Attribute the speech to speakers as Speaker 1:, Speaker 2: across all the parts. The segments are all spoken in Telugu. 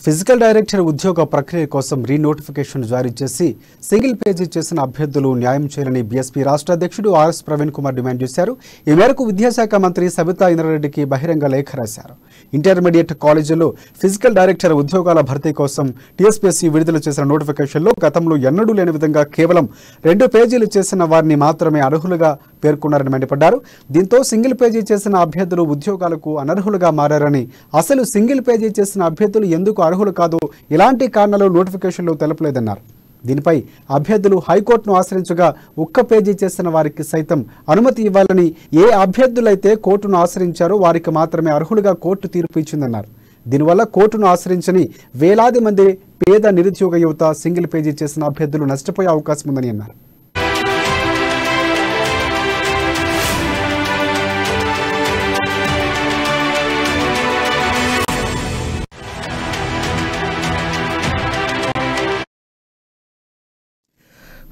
Speaker 1: ఫిజికల్ డైరెక్టర్ ఉద్యోగ ప్రక్రియ కోసం రీనోటిఫికేషన్ జారీ చేసి సింగిల్ పేజీ చేసిన అభ్యర్థులు న్యాయం చేయాలని బీఎస్పీ రాష్ట్ర అధ్యక్షుడు ఆర్ఎస్ ప్రవీణ్ కుమార్ డిమాండ్ చేశారు. ఈ మేరకు విద్యాశాఖ మంత్రి సబితా ఇంద్రారెడ్డికి బహిరంగ లేఖ రాశారు. ఇంటర్మీడియట్ కాలేజీలో ఫిజికల్ డైరెక్టర్ ఉద్యోగాల భర్తీ కోసం టీఎస్పీఎస్సీ విడుదల చేసిన నోటిఫికేషన్లో గతంలో ఎన్నడూ లేని విధంగా కేవలం 2 పేజీలు చేసిన వారిని మాత్రమే అర్హులుగా పేర్కొన్నారని మండిపడ్డారు. దీంతో సింగిల్ పేజీ చేసిన అభ్యర్థులు ఉద్యోగాలకు అనర్హులుగా మారారని, అసలు సింగిల్ పేజీ చేసిన అభ్యర్థులు ఎందుకు అర్హులు కాదు ఇలాంటి కారణాలు నోటిఫికేషన్లో తెలపలేదన్నారు. దీనిపై అభ్యర్థులు హైకోర్టును ఆశ్రయించగా ఒక్క పేజీ చేసిన వారికి సైతం అనుమతి ఇవ్వాలని, ఏ అభ్యర్థులైతే కోర్టును ఆశ్రయించారో వారికి మాత్రమే అర్హులుగా కోర్టు తీర్పు ఇచ్చిందన్నారు. దీనివల్ల కోర్టును ఆశ్రయించని వేలాది మంది పేద నిరుద్యోగ యువత సింగిల్ పేజీ చేసిన అభ్యర్థులు నష్టపోయే అవకాశం ఉందని అన్నారు.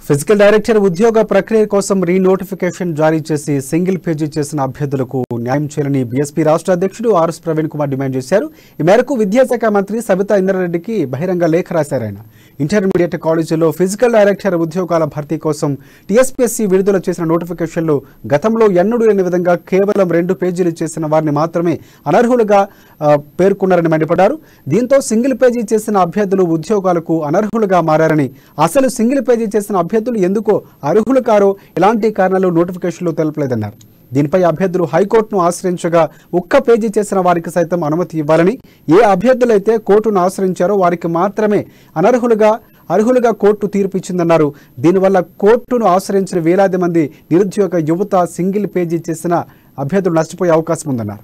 Speaker 1: ఫిజికల్ డైరెక్టర్ ఉద్యోగ ప్రక్రియ కోసం రీనోటిఫికేషన్ జారీ చేసి సింగిల్ పేజీ చేసిన అభ్యర్థులకు న్యాయం చేయాలని బీఎస్పీ రాష్ట్ర అధ్యక్షుడు ఆర్ఎస్ ప్రవీణ్ కుమార్ డిమాండ్ చేశారు. ఈ మేరకు విద్యాశాఖ మంత్రి సబితా ఇంద్రారెడ్డికి బహిరంగ లేఖ రాశారు. ఆయన ఇంటర్మీడియట్ కాలేజీలో ఫిజికల్ డైరెక్టర్ ఉద్యోగాల భర్తీ కోసం టీఎస్పీఎస్సీ విడుదల చేసిన నోటిఫికేషన్లో గతంలో ఎన్నడూ లేని విధంగా కేవలం 2 పేజీలు చేసిన వారిని మాత్రమే అనర్హులుగా పేర్కొన్నారని మండిపడ్డారు. దీంతో సింగిల్ పేజీ చేసిన అభ్యర్థులు ఉద్యోగాలకు అనర్హులుగా మారారని, అసలు సింగిల్ పేజీ చేసిన అభ్యర్థులు ఎందుకో అర్హులు కారో ఇలాంటి కారణాలు నోటిఫికేషన్లో తెలపలేదన్నారు. దీనిపై అభ్యర్థులు హైకోర్టును ఆశ్రయించగా ఒక్క పేజీ చేసిన వారికి సైతం అనుమతి ఇవ్వాలని, ఏ అభ్యర్థులైతే కోర్టును ఆశ్రయించారో వారికి మాత్రమే అర్హులుగా కోర్టు తీర్పు ఇచ్చిందన్నారు. దీనివల్ల కోర్టును ఆశ్రయించిన వేలాది మంది నిరుద్యోగ యువత సింగిల్ పేజీ చేసిన అభ్యర్థులు నష్టపోయే అవకాశం ఉందన్నారు.